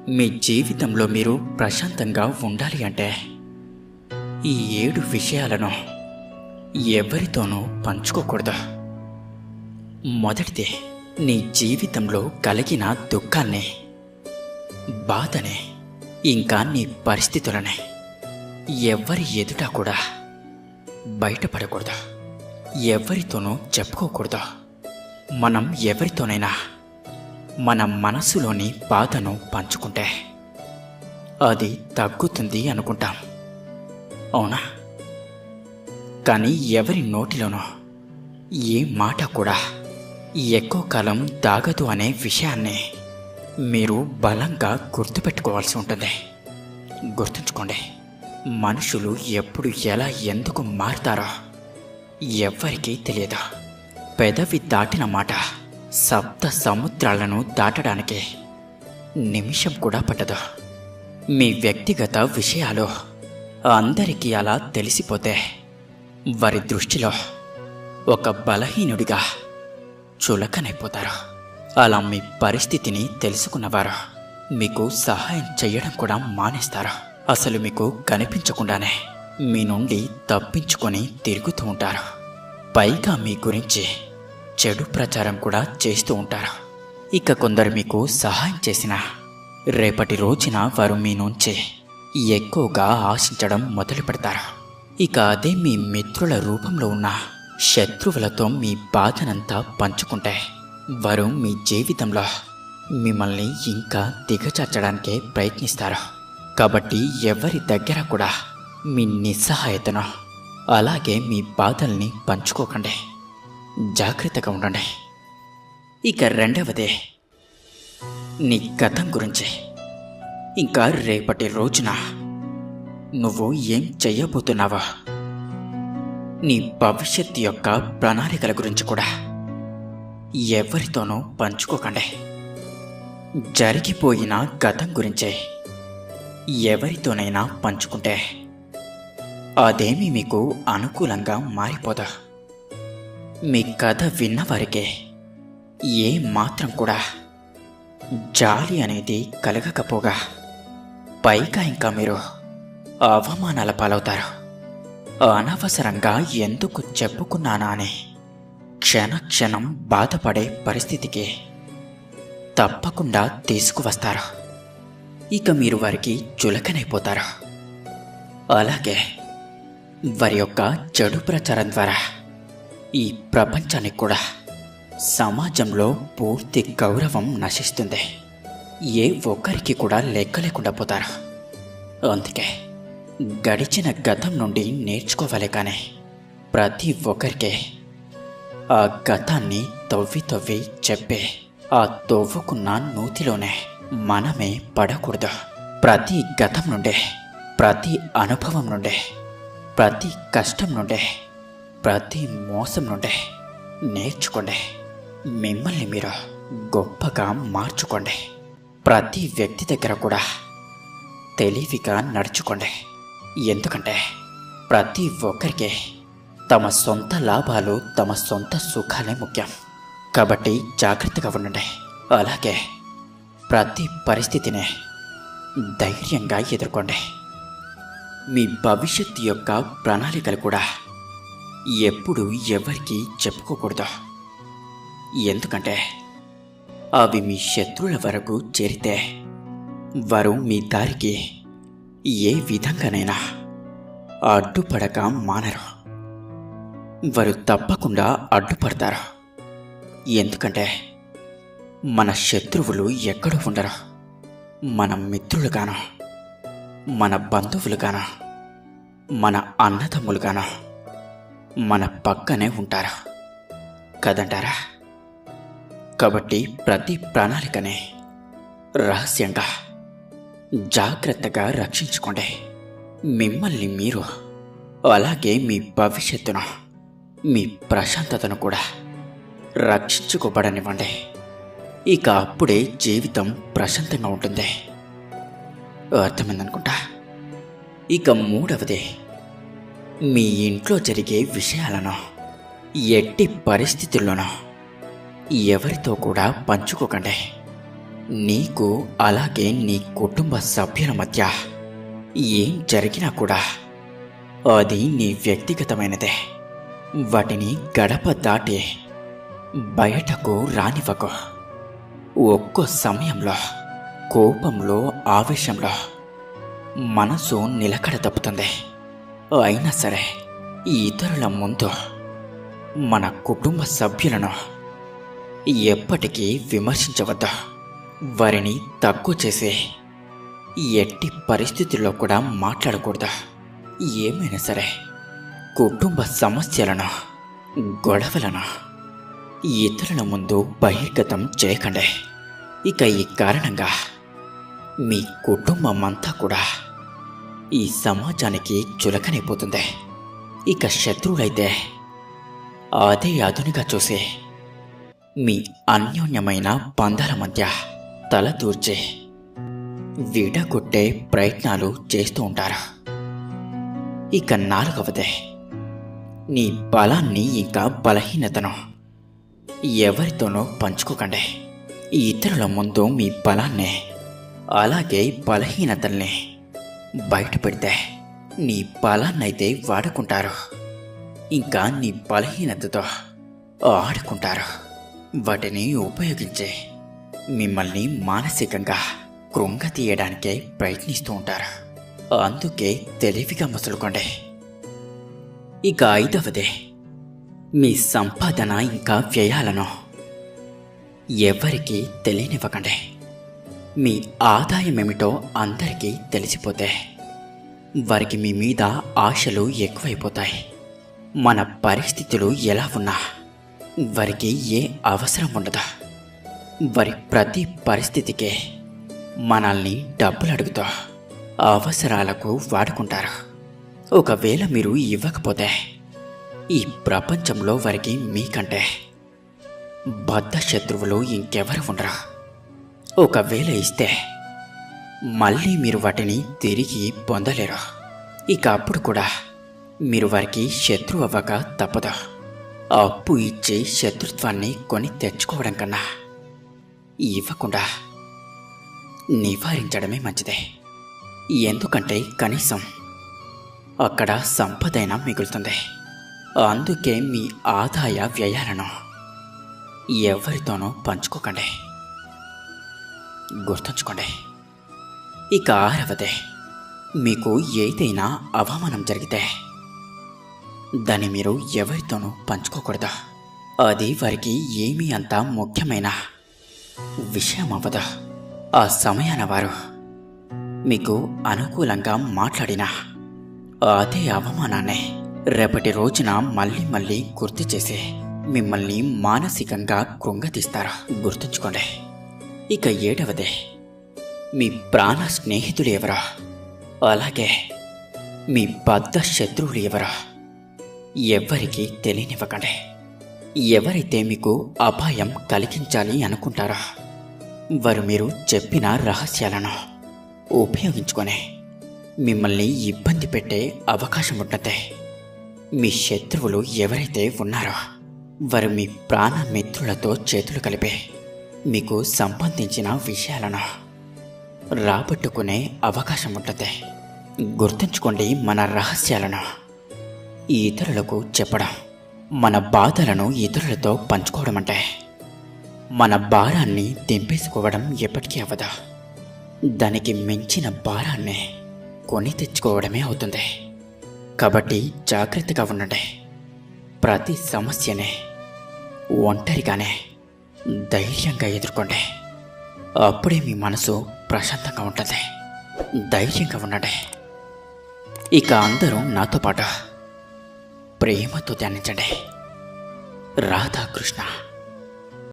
మీ జీవితంలో మీరు ప్రశాంతంగా ఉండాలి అంటే ఈ 7 విషయాలను ఎవరితోనూ పంచుకోకూడదు. మొదటిది, నీ జీవితంలో కలిగిన దుఃఖాన్ని, బాధని, ఇంకా నీ పరిస్థితులని ఎవరి ఎదుట కూడా బయటపడకూడదు. ఎవరితోనూ చెప్పుకోకూడదు. మనం ఎవరితోనైనా మన మనసులోని బాధను పంచుకుంటే అది తగ్గుతుంది అనుకుంటాం, అవునా? కానీ ఎవరి నోటిలోనూ ఏ మాట కూడా ఎక్కువ కాలం దాగదు అనే విషయాన్ని మీరు బలంగా గుర్తుపెట్టుకోవాల్సి ఉంటుంది. గుర్తుంచుకోండి, మనుషులు ఎప్పుడు ఎలా ఎందుకు మారుతారో ఎవ్వరికీ తెలియదు. పెదవి దాటిన మాట సప్త సముద్రాలను దాటడానికి నిమిషం కూడా పట్టదు. మీ వ్యక్తిగత విషయాలు అందరికీ అలా తెలిసిపోతే వారి దృష్టిలో ఒక బలహీనుడిగా చులకనైపోతారు. అలా మీ పరిస్థితిని తెలుసుకున్నవారు మీకు సహాయం చేయడం కూడా మానేస్తారు. అసలు మీకు కనిపించకుండానే మీ నుండి తప్పించుకొని తిరుగుతూ ఉంటారు. పైగా మీ గురించి చెడు ప్రచారం కూడా చేస్తూ ఉంటారు. ఇక కొందరు మీకు సహాయం చేసిన రేపటి రోజున వారు మీ నుంచి ఎక్కువగా ఆశించడం మొదలు పెడతారు. ఇక అదే మీ మిత్రుల రూపంలో ఉన్న శత్రువులతో మీ బాధనంతా పంచుకుంటే వారు మీ జీవితంలో మిమ్మల్ని ఇంకా దిగజార్చడానికే ప్రయత్నిస్తారు. కాబట్టి ఎవరి దగ్గర కూడా మీ నిస్సహాయతను, అలాగే మీ బాధల్ని పంచుకోకండి. జాగ్రత్తగా ఉండండి. ఇక రెండవది, నీ గతం గురించి, ఇంకా రేపటి రోజున నువ్వు ఏం చెయ్యబోతున్నావో, నీ భవిష్యత్తు యొక్క ప్రణాళికల గురించి కూడా ఎవరితోనూ పంచుకోకండి. జరిగిపోయిన గతం గురించి ఎవరితోనైనా పంచుకుంటే అదేమీ మీకు అనుకూలంగా మారిపోదా. మీ కథ విన్నవారికి ఏ మాత్రం కూడా జాలి అనేది కలగకపోగా పైగా ఇంకా మీరు అవమానాల పాలవుతారు. అనవసరంగా ఎందుకు చెప్పుకున్నానా అని క్షణక్షణం బాధపడే పరిస్థితికి తప్పకుండా తీసుకువస్తారు. ఇక మీరు వారికి చులకనైపోతారు. అలాగే వారి యొక్క చెడు ప్రచారం ద్వారా ఈ ప్రపంచానికి కూడా, సమాజంలో పూర్తి గౌరవం నశిస్తుంది. ఏ ఒక్కరికి కూడా లెక్క లేకుండా పోతారు. అందుకే గడిచిన గతం నుండి నేర్చుకోవాలి. కానీ ప్రతి ఒక్కరికి ఆ గతాన్ని తవ్వి చెప్పి ఆ తవ్వుకున్న నూతిలోనే మనమే పడకూడదు. ప్రతి గతం నుండే, ప్రతి అనుభవం నుండే, ప్రతి కష్టం నుండే, ప్రతి మోసం నుండి నేర్చుకోండి. మిమ్మల్ని మీరు గొప్పగా మార్చుకోండి. ప్రతి వ్యక్తి దగ్గర కూడా తెలివిగా నడుచుకోండి. ఎందుకంటే ప్రతి ఒక్కరికి తమ సొంత లాభాలు, తమ సొంత సుఖాలే ముఖ్యం. కాబట్టి జాగ్రత్తగా ఉండండి. అలాగే ప్రతి పరిస్థితిని ధైర్యంగా ఎదుర్కోండి. మీ భవిష్యత్తు యొక్క ప్రణాళికలు కూడా ఎప్పుడు ఎవరికి చెప్పుకోకూడదు. ఎందుకంటే అవి మీ శత్రువుల వరకు చేరితే వారు మీ దారికి ఏ విధంగానైనా అడ్డుపడక మానరు. వారు తప్పకుండా అడ్డుపడతారు. ఎందుకంటే మన శత్రువులు ఎక్కడో ఉండరు. మన మిత్రులుగానో, మన బంధువులుగానో, మన అన్నదమ్ములుగానో మన పక్కనే ఉంటారు కదంటారా? కాబట్టి ప్రతి ప్రణాళికనే రహస్యంగా, జాగ్రత్తగా రక్షించుకోండి. మిమ్మల్ని మీరు, అలాగే మీ భవిష్యత్తును, మీ ప్రశాంతతను కూడా రక్షించుకోబడనివ్వండి. ఇక అప్పుడే జీవితం ప్రశాంతంగా ఉంటుంది. అర్థమైందనుకుంటా. ఇక మూడవది, మీ ఇంట్లో జరిగే విషయాలను ఎట్టి పరిస్థితుల్లోనూ ఎవరితో కూడా పంచుకోకండి. నీకు అలాగే నీ కుటుంబ సభ్యుల మధ్య ఏం జరిగినా కూడా అది నీ వ్యక్తిగతమైనదే. వాటిని గడప దాటి బయటకు రానివ్వకు. ఒక్కో సమయంలో కోపంలో, ఆవేశంలో మనసు నిలకడ తప్పుతుంది. అయినా సరే ఇతరుల ముందు మన కుటుంబ సభ్యులను ఎప్పటికీ విమర్శించవద్దు. వారిని తక్కువ చేసి ఎట్టి పరిస్థితుల్లో కూడా మాట్లాడకూడదు. ఏమైనా సరే కుటుంబ సమస్యలను, గొడవలను ఇతరుల ముందు బహిర్గతం చేయకండి. ఇక ఈ కారణంగా మీ కుటుంబం అంతా కూడా ఈ సమాజానికి చులకనైపోతుంది. ఇక శత్రువులైతే అదే అదునుగా చూసి మీ అన్యోన్యమైన బంధాల మధ్య తల దూర్చి విడగొట్టే ప్రయత్నాలు చేస్తూ ఉంటారు. ఇక 4వది, నీ బలాన్ని ఇంకా బలహీనతను ఎవరితోనూ పంచుకోకండి. ఇతరుల ముందు మీ బలాన్ని అలాగే బలహీనతల్ని బయట పెడితే నీ బలాన్నైతే వాడుకుంటారు, ఇంకా నీ బలహీనతతో ఆడుకుంటారు. వాటిని ఉపయోగించి మిమ్మల్ని మానసికంగా కృంగతీయడానికే ప్రయత్నిస్తూ ఉంటారు. అందుకే తెలివిగా మసులుకోండి. ఇక 5వది, మీ సంపాదన ఇంకా వ్యయాలను ఎవరికీ తెలియనివ్వకండి. మీ ఆదాయం ఏమిటో అందరికీ తెలిసిపోతే వారికి మీ మీద ఆశలు ఎక్కువైపోతాయి. మన పరిస్థితులు ఎలా ఉన్నా వారికి ఏ అవసరం ఉండదు. వారి ప్రతి పరిస్థితికి మనల్ని డబ్బులు అడుగుతూ అవసరాలకు వాడుకుంటారు. ఒకవేళ మీరు ఇవ్వకపోతే ఈ ప్రపంచంలో వారికి మీకంటే బద్ధ శత్రువులు ఇంకెవరు ఉండరు. ఒకవేళ ఇస్తే మళ్ళీ మీరు వాటిని తిరిగి పొందలేరు. ఇక అప్పుడు కూడా మీరు వారికి శత్రువు అవ్వక తప్పదు. అప్పు ఇచ్చి శత్రుత్వాన్ని కొని తెచ్చుకోవడం కన్నా ఇవ్వకుండా నివారించడమే మంచిదే. ఎందుకంటే కనీసం అక్కడ సంపదైనా మిగులుతుంది. అందుకే మీ ఆదాయ వ్యయాలను ఎవరితోనూ పంచుకోకండి. గుర్తుంచుకోండి. ఇక 6వది, మీకు ఏదైనా అవమానం జరిగితే దాన్ని మీరు ఎవరితోనూ పంచుకోకూడదు. అది వారికి ఏమీ అంత ముఖ్యమైన విషయం అవ్వదు. ఆ సమయాన వారు మీకు అనుకూలంగా మాట్లాడిన అదే అవమానాన్ని రేపటి రోజున మళ్ళీ మళ్ళీ గుర్తు చేసి మిమ్మల్ని మానసికంగా కృంగతీస్తారు. గుర్తుంచుకోండి. ఇక 7వది, మీ ప్రాణ స్నేహితులు ఎవరో అలాగే మీ బద్ధ శత్రువులు ఎవరో ఎవరికీ తెలియనివ్వకండి. ఎవరైతే మీకు అపాయం కలిగించాలి అనుకుంటారో వారు మీరు చెప్పిన రహస్యాలను ఉపయోగించుకొని మిమ్మల్ని ఇబ్బంది పెట్టే అవకాశం ఉంటుంది. మీ శత్రువులు ఎవరైతే ఉన్నారో వారు మీ ప్రాణ మిత్రులతో చేతులు కలిపి మీకు సంబంధించిన విషయాలను రాబట్టుకునే అవకాశం ఉంటుంది. గుర్తుంచుకోండి, మన రహస్యాలను ఇతరులకు చెప్పడం, మన బాధలను ఇతరులతో పంచుకోవడం అంటే మన భారాన్ని దింపేసుకోవడం ఎప్పటికీ అవ్వదు. దానికి మించిన భారాన్ని కొని తెచ్చుకోవడమే అవుతుంది. కాబట్టి జాగ్రత్తగా ఉండండి. ప్రతి సమస్యని ఒంటరిగానే ధైర్యంగా ఎదుర్కోండి. అప్పుడే మీ మనసు ప్రశాంతంగా ఉంటుంది. ధైర్యంగా ఉండండి. ఇక అందరూ నాతో పాటు ప్రేమతో ధ్యానించండి. రాధాకృష్ణ.